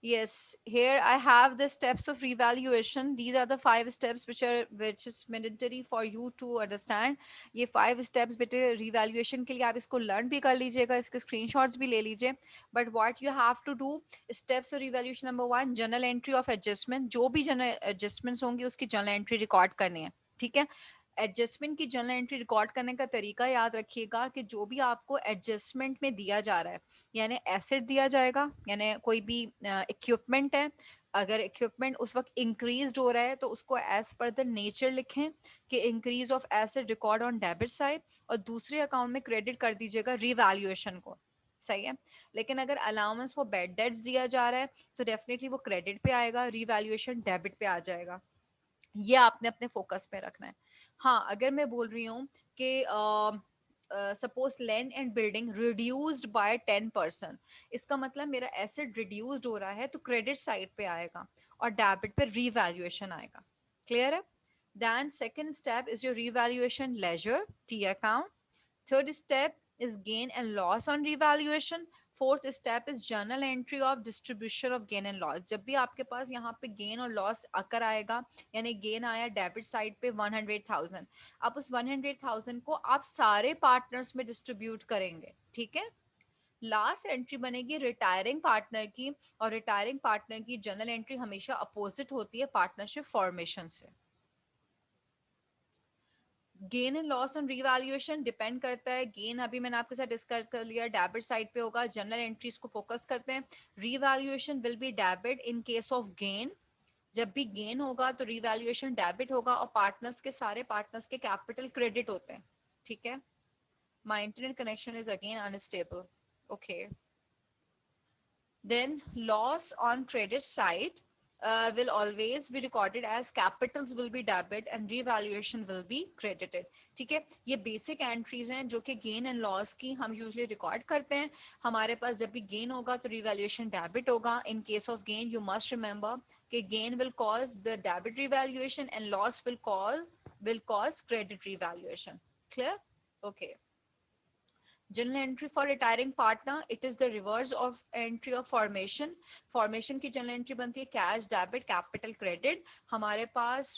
Yes, here I have the steps of revaluation. These are the five steps which is mandatory for you to understand. ये five steps बेटे revaluation के लिए आप इसको learn भी कर लीजिएगा, इसके screenshots भी ले लीजिए. But what you have to do, steps of revaluation number one, journal entry of adjustment. जो भी journal adjustments होंगी उसकी journal entry record करनी है. ठीक है. एडजस्टमेंट की जर्नल एंट्री रिकॉर्ड करने का तरीका याद रखिएगा कि जो भी आपको एडजस्टमेंट में दिया जा रहा है, यानी एसेट दिया जाएगा, यानी कोई भी इक्विपमेंट है, अगर इक्विपमेंट उस वक्त इंक्रीज हो रहा है तो उसको एज पर द नेचर लिखें कि increase of asset record on debit side, और दूसरे अकाउंट में क्रेडिट कर दीजिएगा रिवैल्यूएशन को. सही है. लेकिन अगर अलाउंस फॉर बैड डेट्स दिया जा रहा है तो डेफिनेटली वो क्रेडिट पे आएगा, रिवैल्यूएशन डेबिट पे आ जाएगा. ये आपने अपने फोकस पे रखना है. हाँ, अगर मैं बोल रही हूँ कि suppose land and building reduced by 10%, इसका मतलब मेरा एसेट रिड्यूस्ड हो रहा है तो क्रेडिट साइड पे आएगा और डेबिट पे रीवैल्यूएशन आएगा. क्लियर है. Then second step is your revaluation ledger T account. Third step is gain and loss on revaluation. Fourth step is journal entry of distribution of gain and loss. जब भी आपके पास यहाँ पे gain और loss आकर आएगा, यानी gain आया डेबिट साइड पे 100,000, आप उस 100,000 को आप सारे पार्टनर्स में डिस्ट्रीब्यूट करेंगे. ठीक है. लास्ट एंट्री बनेगी रिटायरिंग पार्टनर की, और रिटायरिंग पार्टनर की जर्नल एंट्री हमेशा अपोजिट होती है पार्टनरशिप फॉर्मेशन से. Gain and loss on revaluation depend करता है. गेन अभी मैंने आपके साथ डिस्कस कर लिया, डेबिट साइड पे होगा. जनरल एंट्रीज को फोकस करते हैं. Revaluation will be debit in case of gain. जब भी गेन होगा तो रीवैल्यूएशन डेबिट होगा, और पार्टनर्स के सारे पार्टनर्स के कैपिटल क्रेडिट होते हैं. ठीक है. My internet connection is again unstable. Okay. Then loss on credit side will always be recorded as capitals will be debit and revaluation will be credited. ठीक है. ये बेसिक एंट्रीज हैं जो कि गेन एंड लॉस की हम usually record करते हैं. हमारे पास जब भी गेन होगा तो रिवैल्यूएशन डेबिट होगा. In case of gain you must remember कि gain will cause the debit revaluation and loss will cause credit revaluation. Clear. Okay. Journal entry for retiring partner, it is the reverse of entry of formation. Formation की journal entry बनती है cash debit capital credit. हमारे पास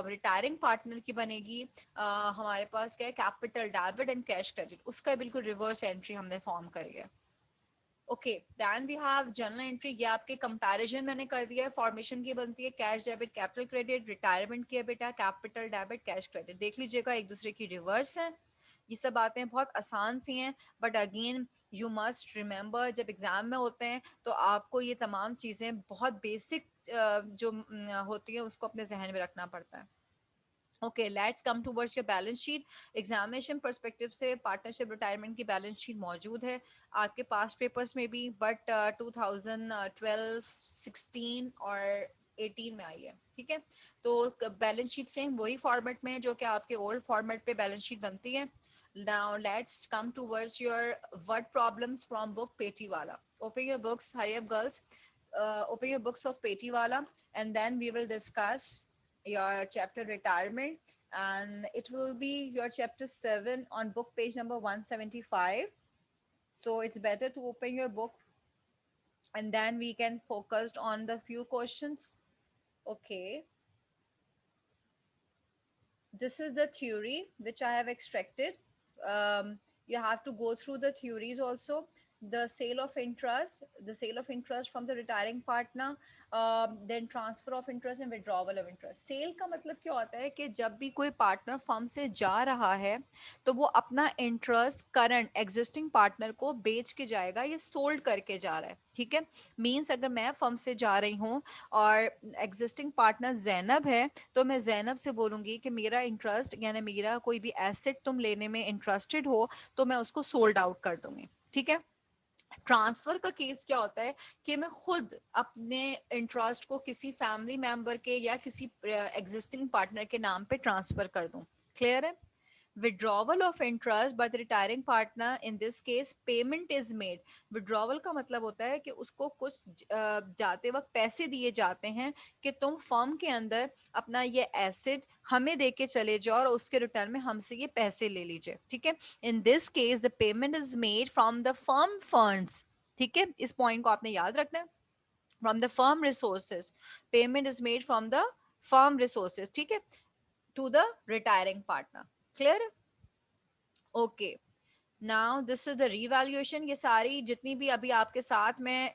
retiring partner की बनेगी हमारे पास क्या है capital debit and cash credit. उसका बिल्कुल reverse entry हमने form करी है. Okay. Then we have journal entry. ये आपके कंपैरिजन मैंने कर दिया है. फॉर्मेशन की बनती है cash debit capital credit, retirement की है बेटा कैपिटल डेबिट कैश क्रेडिट. देख लीजिएगा एक दूसरे की रिवर्स है. ये सब बातें बहुत आसान सी हैं, but again you must remember जब एग्जाम में होते हैं तो आपको ये तमाम चीज़ें बहुत बेसिक जो होती है उसको अपने जहन में रखना पड़ता है. Okay, let's come towards your balance sheet. Examination perspective से पार्टनरशिप रिटायरमेंट की बैलेंस शीट मौजूद है आपके पास पेपर्स में भी, बट 2012 16 और 18 में आई है. ठीक है. तो बैलेंस शीट सेम वही फॉर्मेट में है जो कि आपके ओल्ड फॉर्मेट पे बैलेंस शीट बनती है. Now let's come towards your word problems from book Petiwala. Open your books, hurry up girls. Open your books of Petiwala, and then we will discuss your chapter retirement, and it will be your chapter 7 on book page number 175. So it's better to open your book, and then we can focus on the few questions. Okay, this is the theory which I have extracted. You have to go through the theories also. The sale of interest from the retiring partner, then transfer of interest and withdrawal of interest. Sale का मतलब क्या होता है कि जब भी कोई partner firm से जा रहा है तो वो अपना इंटरेस्ट करंट एग्जिस्टिंग पार्टनर को बेच के जाएगा, ये सोल्ड करके जा रहा है. ठीक है. मीन्स अगर मैं फर्म से जा रही हूँ और एग्जिस्टिंग पार्टनर जैनब है तो मैं जैनब से बोलूंगी कि मेरा इंटरेस्ट यानी मेरा कोई भी एसेट तुम लेने में इंटरेस्टेड हो तो मैं उसको सोल्ड आउट कर दूंगी. ठीक है. ट्रांसफर का केस क्या होता है कि मैं खुद अपने इंटरेस्ट को किसी फैमिली मेंबर के या किसी एग्जिस्टिंग पार्टनर के नाम पे ट्रांसफर कर दूं. क्लियर है. withdrawal of interest by the retiring partner, in this case payment is made. withdrawal का मतलब होता है कि उसको कुछ जाते वक्त पैसे दिए जाते हैं कि तुम फर्म के अंदर अपना ये एसेट हमें दे के चले जाओ और उसके रिटर्न में हमसे ये पैसे ले लीजिए. ठीक है. In this case the payment is made from the firm funds. ठीक है. इस पॉइंट को आपने याद रखना है. From the firm resources, payment is made from the firm resources, ठीक है, to the retiring partner. Clear? Okay, now this is the revaluation. ये सारी जितनी भी अभी आपके साथ में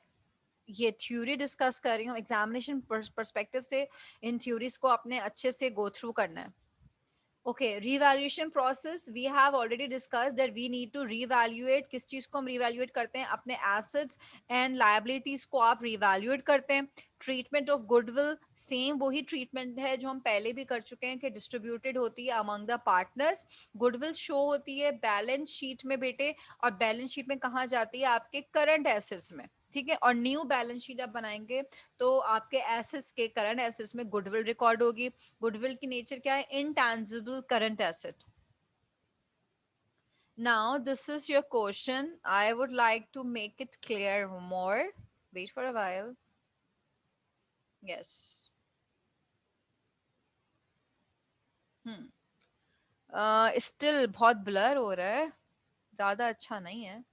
ये थ्योरी डिस्कस कर रही हूँ, एग्जामिनेशन पर्सपेक्टिव से इन थ्योरीज को आपने अच्छे से गो थ्रू करना है। Okay, revaluation process we have already discussed that we need to reevaluate। किस चीज को हम reevaluate करते हैं? अपने assets and liabilities को आप reevaluate करते हैं। ट्रीटमेंट ऑफ गुडविल सेम वही ट्रीटमेंट है जो हम पहले भी कर चुके हैं कि डिस्ट्रीब्यूटेड होती है among the partners. Goodwill show होती है बैलेंस शीट में बेटे, और बैलेंस शीट में कहाँ जाती है? आपके करंट एसेट्स में, ठीक है। और न्यू बैलेंस शीट आप बनाएंगे तो आपके एसेट्स के करंट एसेट्स में गुडविल रिकॉर्ड होगी। गुडविल की नेचर क्या है? Intangible current asset. Now this is your question, I would like to make it clear more, wait for a while. Yes, still बहुत ब्लर हो रहा है, ज्यादा अच्छा नहीं है।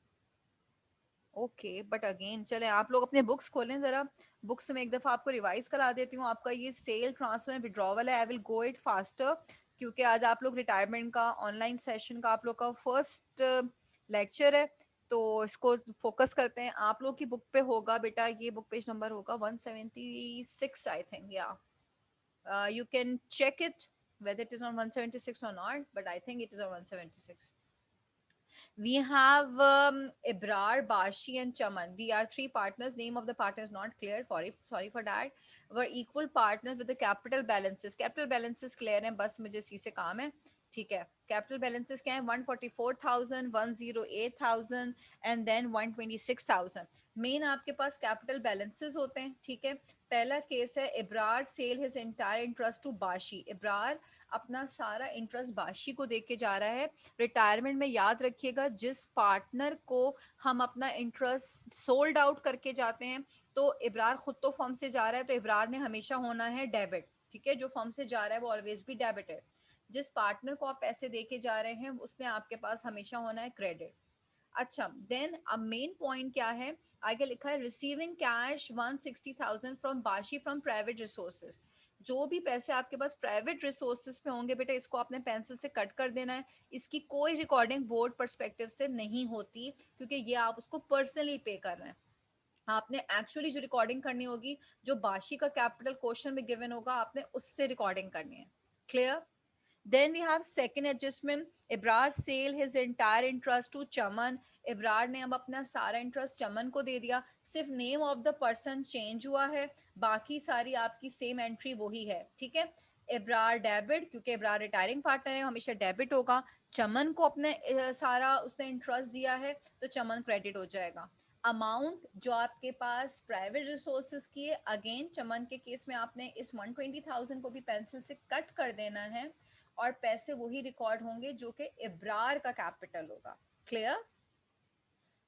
ओके, बट अगेन चले आप लोग अपने बुक्स खोलें जरा, बुक्स में एक दफा आपको रिवाइज करा देती हूँ। आपका ये सेल ट्रांसफर विड्रॉवल है, I will go it faster, क्योंकि आज आप लोग रिटायरमेंट का ऑनलाइन सेशन का आप लोग का फर्स्ट लेक्चर है, तो इसको फोकस करते हैं। आप लोग की बुक पे होगा बेटा, ये बुक पेज नंबर होगा 176 आई थिंक, या you can check it whether it is on 176 or not, but I think it is on 176. We have Ibrar, Bashi, and Chaman. We are three partners. Name of the partner is not clear. Sorry for that. We're equal partners with the capital balances. Capital balances clear हैं, बस मुझे इसी से काम है, ठीक है। Capital balances क्या है? 144,000, 108,000 एंड देन 126,000। मेन आपके पास कैपिटल बैलेंसेस होते हैं, ठीक है। पहला केस है Ibrar sell his entire interest to Bashi. Ibrar अपना सारा इंटरेस्ट बाशी को दे के जा रहा है। रिटायरमेंट में याद रखिएगा, जिस पार्टनर को हम अपना इंटरेस्ट सोल्ड आउट करके जाते हैं, तो इब्रार खुद तो फर्म से जा रहा है, तो इब्रार ने हमेशा होना है डेबिट, ठीक है। जो फर्म से जा रहा है वो ऑलवेज भी डेबिट है। जिस पार्टनर को आप पैसे दे के जा रहे हैं उसने आपके पास हमेशा होना है क्रेडिट। अच्छा, देन अब मेन पॉइंट क्या है? आगे लिखा है receiving cash 160,000 from Bashi from private resources. जो भी पैसे आपके पास प्राइवेट रिसोर्सेज पे होंगे बेटा, इसको आपने पेंसिल से कट कर देना है। इसकी कोई रिकॉर्डिंग बोर्ड परस्पेक्टिव से नहीं होती, क्योंकि ये आप उसको पर्सनली पे कर रहे हैं। आपने एक्चुअली जो रिकॉर्डिंग करनी होगी, जो बाशी का कैपिटल क्वेश्चन में गिवन होगा, आपने उससे रिकॉर्डिंग करनी है। Clear? Then we have second adjustment. Ibrar sale his entire interest to Chaman. Ibrar ने अब अपना सारा इंटरेस्ट चमन को दे दिया, सिर्फ name of the person change हुआ है, बाकी सारी आपकी सेम एंट्री वही है, ठीक है। इब्रार डेबिट, क्योंकि इब्रार रिटायरिंग पार्टनर है, हमेशा डेबिट होगा। चमन को अपने सारा उसने इंटरेस्ट दिया है, तो चमन क्रेडिट हो जाएगा। अमाउंट जो आपके पास प्राइवेट रिसोर्सेज की है, अगेन चमन के केस में आपने इस 120,000 को भी पेंसिल से कट कर देना है, और पैसे वही रिकॉर्ड होंगे जो कि इब्रार का कैपिटल होगा। क्लियर?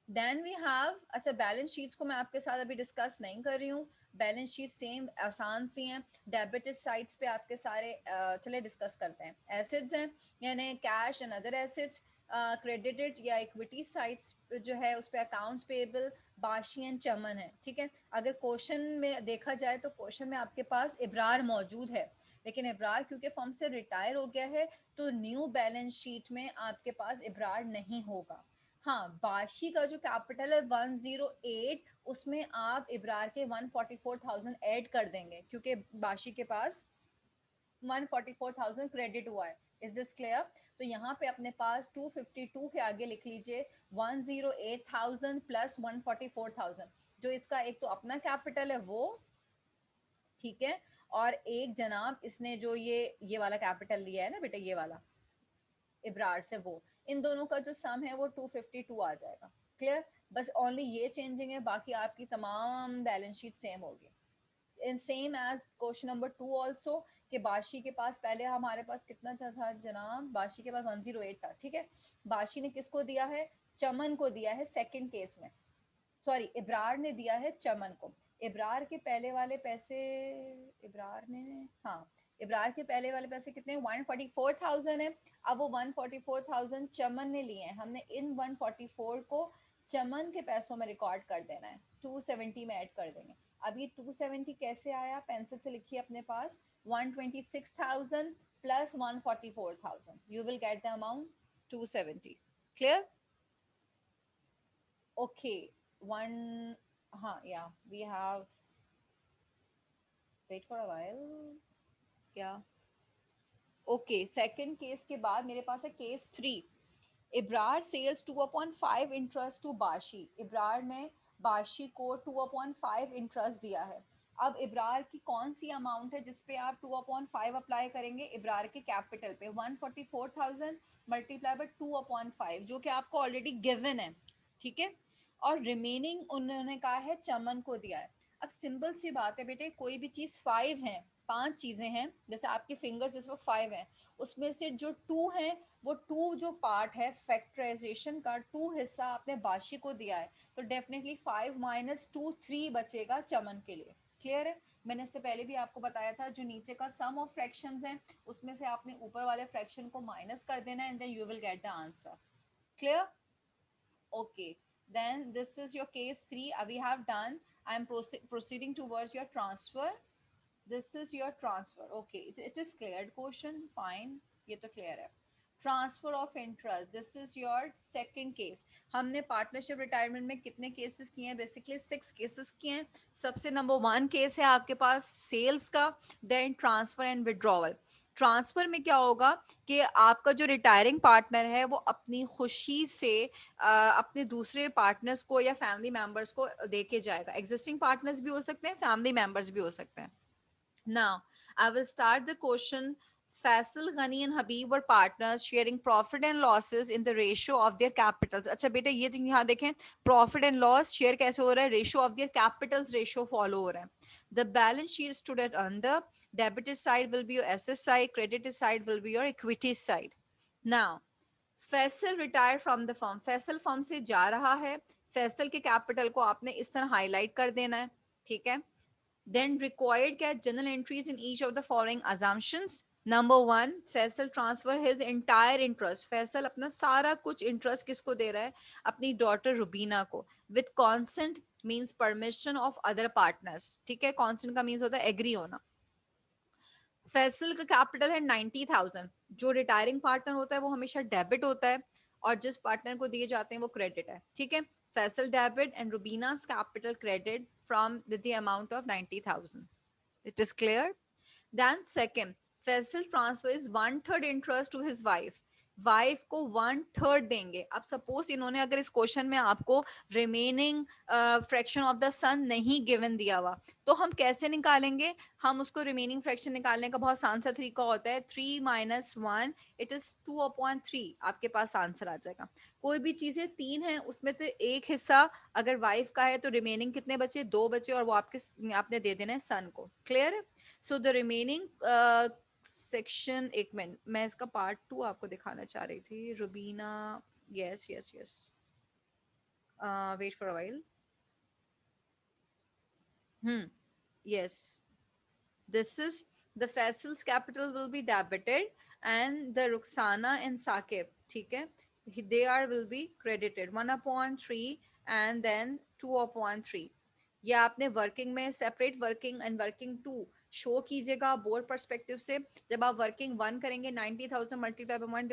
देन वी हैव, अच्छा बैलेंस शीट्स को मैं आपके साथ अभी डिस्कस नहीं कर रही हूँ, बैलेंस शीट सेम आसान सी हैं। डेबिटेड साइड्स पे आपके सारे चले डिस्कस करते हैं। एसेट्स हैं यानी cash and other assets. Credited या इक्विटी साइड्स जो है उस पर अकाउंट्स पेबल, बाशी एंड चमन है, ठीक है। अगर क्वेश्चन में देखा जाए तो क्वेश्चन में आपके पास इब्रार मौजूद है, लेकिन इब्रार क्योंकि फर्म से रिटायर हो गया है, तो न्यू बैलेंस शीट में आपके पास इब्रार नहीं होगा। हाँ, बाशी का जो कैपिटल है 108, उसमें आप इब्रार के 144,000 ऐड कर देंगे, क्योंकि बाशी के पास 144,000 क्रेडिट हुआ है। Is this clear? तो यहाँ पे अपने पास 252 के आगे लिख लीजिए 108,000 प्लस 144,000, जो इसका एक तो अपना कैपिटल है वो, ठीक है, और एक जनाब इसने जो ये वाला कैपिटल लिया है ना बेटा, ये वाला इब्रार से, वो इन दोनों का जो सम है वो 252 आ जाएगा। क्लियर? बस ओनली ये चेंजिंग है, बाकी आपकी तमाम बैलेंस शीट सेम होगी। In same as question number 2 also, कि बाशी के पास पहले हमारे पास कितना था जनाब? बाशी के पास 108 था, ठीक है। बाशी ने किसको दिया है? चमन को दिया है सेकंड केस में, सॉरी इब्रार ने दिया है चमन को। इब्रार के पहले वाले पैसे, इब्रार ने, हाँ, इब्रार के पहले वाले पैसे कितने? 144,000 है। अब वो 144,000 चमन ने लिए हैं, हमने इन 144 को चमन के पैसों में रिकॉर्ड कर देना है, 270 में ऐड कर देंगे। अब ये 270 कैसे आया, पेंसिल से लिखिए अपने पास, 126,000 plus 144,000, you will get the amount 270. Clear? Okay. One, हाँ या we have, wait for a while, क्या, ओके सेकंड केस के बाद मेरे पास है case 3. Ibrar sales 2/5 interest to Bashi. Ibrar ने बाशी को 2/5 इंटरेस्ट दिया है. अब इब्रार की कौन सी अमाउंट है जिसपे आप 2/5 अप्लाई करेंगे? इब्रार के कैपिटल पे 144,000 मल्टीप्लाई बाय 2/5 जो कि आपको ऑलरेडी गिवन है, ठीक है. और रिमेनिंग उन्होंने कहा है चमन को दिया है. अब सिंपल सी बात है बेटे, कोई भी चीज 5 है, 5 चीजें हैं, जैसे आपके फिंगर्स इस वक्त 5 हैं, उसमें से जो 2 है, वो 2 जो पार्ट है फैक्टराइजेशन का, 2 हिस्सा आपने बाशी को दिया है, तो डेफिनेटली 5 माइनस 2 3 बचेगा चमन के लिए. क्लियर है? मैंने इससे पहले भी आपको बताया था, जो नीचे का सम ऑफ फ्रैक्शंस हैं उसमें से आपने ऊपर वाले फ्रैक्शन को माइनस कर देना है, and then you will get the answer. Clear? Okay, then this is your case 3. We have done. I am proceeding towards your transfer. This is your transfer. Okay, it is cleared question. Fine, ये तो clear है. Transfer of interest. This is your second case. हमने partnership retirement में कितने cases किए हैं? Basically 6 cases किए हैं. सबसे number 1 case है आपके पास sales का, then transfer and withdrawal. Transfer में क्या होगा कि आपका जो रिटायरिंग पार्टनर है वो अपनी खुशी से अपने दूसरे पार्टनर्स को या फैमिली मेंबर्स को देके जाएगा. एग्जिस्टिंग पार्टनर्स भी हो सकते हैं, फैमिली मेंबर्स भी हो सकते हैं. Now, I will start the question. Faisal, Ghani and Habib were partners sharing profit and losses in the ratio of their capitals. अच्छा बेटा ये तो यहाँ देखें, profit and loss share कैसे हो रहा है? Ratio of their capitals ratio follow हो रहा है. The balance sheet stood at under. Debit side will be your asset side. Credit side will be your equity side. Now, Faisal retire from the firm. Faisal firm से जा रहा है. फैसल के capital को आपने इस तरह हाईलाइट कर देना है, ठीक है. Then required get journal entries in each of the following assumptions. Number one, Faisal transfer his entire interest. Faisal अपना सारा कुछ इंटरेस्ट किसको दे रहा है? अपनी डॉटर रुबीना को. With consent means permission of other partners. ठीक है, consent का मीन्स होता है एग्री होना. फैसल का कैपिटल है 90,000. जो रिटायरिंग पार्टनर होता है वो हमेशा डेबिट होता है, और जिस पार्टनर को दिए जाते हैं वो क्रेडिट है, ठीक है. फैसल डेबिट एंड रुबीना's capital credit from with the amount of 90,000. It is clear? Then second, Faisal transfers 1/3 interest to his wife. Wife को 1/3 देंगे. अब सपोज इन्होंने अगर इस क्वेश्चन में आपको रिमेनिंग फ्रैक्शन ऑफ द सन नहीं गिवन दिया हुआ, तो हम कैसे निकालेंगे? हम उसको रिमेनिंग फ्रैक्शन निकालने का बहुत आसान सा तरीका होता है, 3 माइनस 1 इट इज 2/3. आपके पास आंसर आ जाएगा. कोई भी चीजें 3 है उसमें से एक हिस्सा अगर वाइफ का है तो रिमेनिंग कितने बचे? 2 बचे, और वो आपके आपने दे देना है सन को. क्लियर है? सो द रिमेनिंग सेक्शन, एक मिनट मैं इसका पार्ट 2 आपको दिखाना चाह रही थी. Rubina, yes yes yes, wait for a while. Yes, this is the Faisal's capital will be debited and the Ruxana and Saqib, ठीक है, they are will be credited 1/3 and then 2/3. ये आपने वर्किंग में separate working and working 2 show कीजिएगा board perspective से. जब आप working 1 करेंगे 90,000 multiply by 1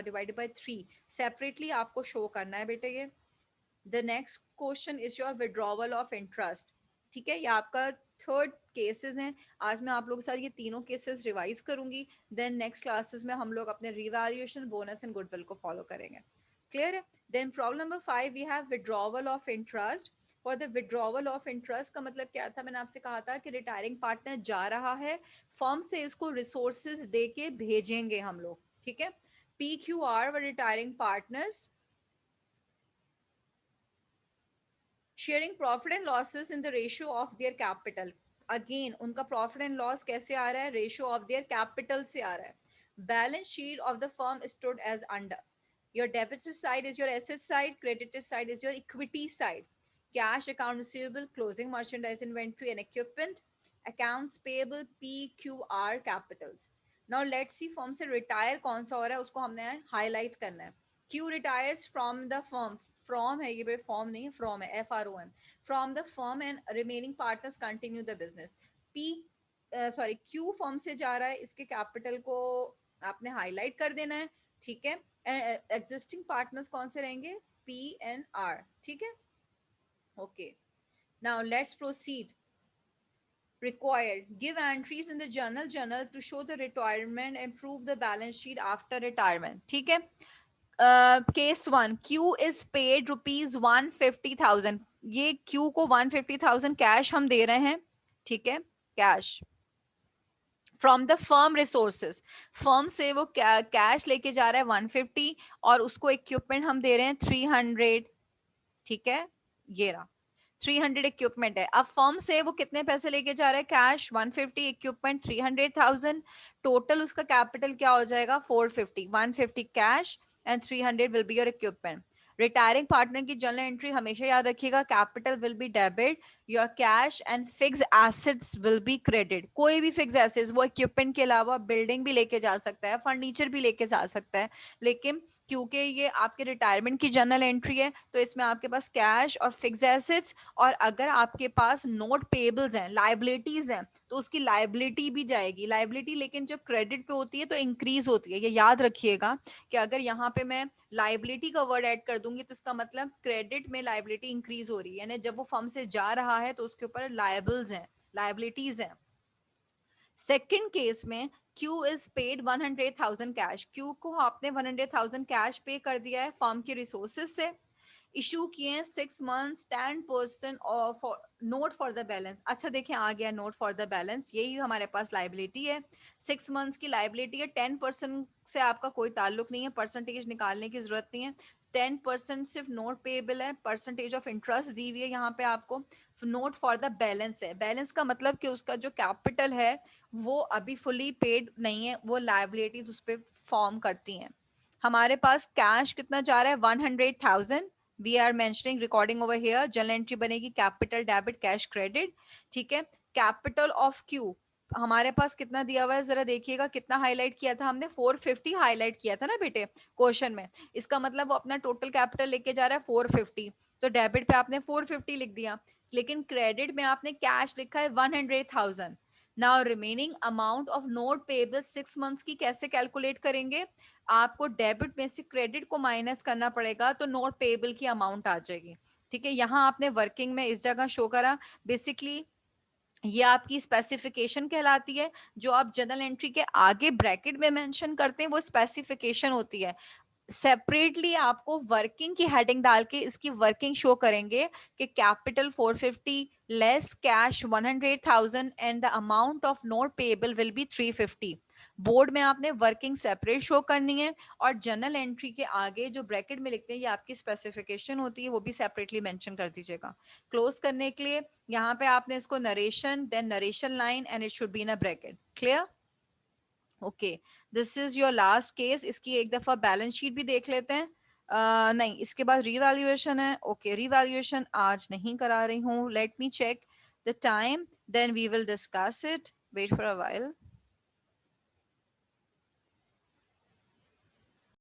divided by 3 separately आपको शो करना है बेटे ये. The next question is your withdrawal of interest. ठीक है, ये आपका थर्ड केसेस हैं. आज मैं आप लोगों के साथ ये तीनों केसेस रिवाइज करूंगी. देन नेक्स्ट क्लासेस में हम लोग अपने रिवैल्यूएशन, बोनस एंड गुडविल को फॉलो करेंगे. क्लियर है? Then problem number 5 we have withdrawal of interest. For the withdrawal of interest का मतलब क्या था? मैंने आपसे कहा था कि रिटायरिंग पार्टनर जा रहा है, फर्म से इसको रिसोर्सेज दे के भेजेंगे हम लोग. ठीक है, पी क्यू आर व retiring partners sharing profit and losses in the ratio of their capital. Again उनका प्रॉफिट एंड लॉस कैसे आ रहा है? रेशियो ऑफ देयर कैपिटल से आ रहा है. Balance sheet of the firm stood as under. Your debit side is your asset side, credit side is your equity side. Cash, account receivable, closing merchandise inventory and equipment, accounts payable, P Q R capitals. Now let's see firm से retire कौन सा हो रहा है, उसको हमने highlight करना है. Q retires from the firm. From है, ये फॉर्म नहीं है, फ्रॉम है, FROM, from the firm and remaining partners continue the business. P sorry Q firm से जा रहा है, इसके कैपिटल को आपने हाईलाइट कर देना है, ठीक है। एग्जिस्टिंग पार्टनर्स कौन से रहेंगे, P and R, ठीक है। Okay, now let's proceed. Required, give entries in the journal to show the retirement and prove the balance sheet after retirement, ठीक है। Case one, Q is paid ₹150,000, ये Q को 150,000 cash हम दे रहे हैं, ठीक है, cash from the firm resources, firm से वो कैश लेके जा रहा है 150 और उसको इक्विपमेंट हम दे रहे हैं 300, ठीक है, ये रहा 300 इक्विपमेंट है। अब फर्म से वो कितने पैसे लेके जा रहा है, कैश 150, इक्विपमेंट 300,000, टोटल उसका कैपिटल क्या हो जाएगा 450, 150 cash and 300 will be your equipment. Retiring partner की जर्नल एंट्री हमेशा याद रखिएगा, capital will be debit, your cash and fix assets will be credit. कोई भी फिक्स एसेट्स, वो इक्विपमेंट के अलावा बिल्डिंग भी लेके जा सकता है, फर्नीचर भी लेके जा सकता है, लेकिन क्योंकि ये आपके रिटायरमेंट की जर्नल एंट्री है तो इसमें आपके पास कैश और फिक्स एसेट्स, और अगर आपके पास नोट पेबल्स हैं, लाइबिलिटीज हैं, तो उसकी लाइबिलिटी भी जाएगी, लाइबिलिटी लेकिन जब क्रेडिट पे होती है तो इंक्रीज होती है। ये याद रखिएगा कि अगर यहाँ पे मैं लाइबिलिटी का वर्ड ऐड कर दूंगी तो इसका मतलब क्रेडिट में लाइबिलिटी इंक्रीज हो रही है, यानी जब वो फर्म से जा रहा है तो उसके ऊपर लाइबल्स हैं, लाइबिलिटीज हैं। सेकंड केस में Q is paid 100,000 cash, Q को आपने 100,000 कैश पे कर दिया है फर्म के रिसोर्सेज से, इशू किए हैं 6 months 10% of note for the balance. अच्छा देखें, आ गया नोट फॉर द बैलेंस, यही हमारे पास लाइबिलिटी है, 6 months की लाइबिलिटी है, 10% से आपका कोई ताल्लुक नहीं है, परसेंटेज निकालने की जरूरत नहीं है, 10% सिर्फ नोट पेएबल है, परसेंटेज ऑफ इंटरेस्ट दी हुई है यहाँ पे आपको, नोट फॉर द बैलेंस है। बैलेंस का मतलब कि उसका जो कैपिटल है वो अभी फुली पेड नहीं है, वो लाइबिलिटीज उस पर फॉर्म करती हैं। हमारे पास कैश कितना जा रहा है 100,000, we are mentioning recording over here, journal entry बनेगी कैपिटल डेबिट कैश क्रेडिट, ठीक है। कैपिटल ऑफ Q हमारे पास कितना दिया हुआ है, जरा देखिएगा कितना हाईलाइट किया था हमने, 450 हाईलाइट किया था ना बेटे क्वेश्चन में, इसका मतलब वो अपना टोटल कैपिटल लेके जा रहा है 450, तो डेबिट पे आपने 450 लिख दिया, लेकिन क्रेडिट में आपने कैश लिखा है 100,000। Now remaining amount of note payable 6 months की कैसे कैलकुलेट करेंगे, आपको डेबिट में से क्रेडिट को माइनस करना पड़ेगा तो नोट पेएबल की अमाउंट आ जाएगी, ठीक है। यहाँ आपने वर्किंग में इस जगह शो करा, बेसिकली ये आपकी स्पेसिफिकेशन कहलाती है, जो आप जर्नल एंट्री के आगे ब्रैकेट में मेंशन करते हैं वो स्पेसिफिकेशन होती है। सेपरेटली आपको वर्किंग की हेडिंग डाल के इसकी वर्किंग शो करेंगे कि capital 450 less cash 100,000 and the amount of note payable will be 350। Board में आपने वर्किंग सेपरेट शो करनी है, और जर्नल एंट्री के आगे जो ब्रैकेट में लिखते हैं ये आपकी स्पेसिफिकेशन होती है, वो भी सेपरेटली मेंशन कर दीजिएगा। क्लोज करने के लिए यहाँ पे आपने इसको narration, then narration line and it should be in a bracket, clear. Okay, this is your last case. इसकी एक दफा बैलेंस शीट भी देख लेते हैं। नहीं, इसके बाद रिवैल्यूएशन है। ओके, रिवैल्यूएशन आज नहीं करा रही हूँ, let me check the time, then we will discuss it, wait for a while.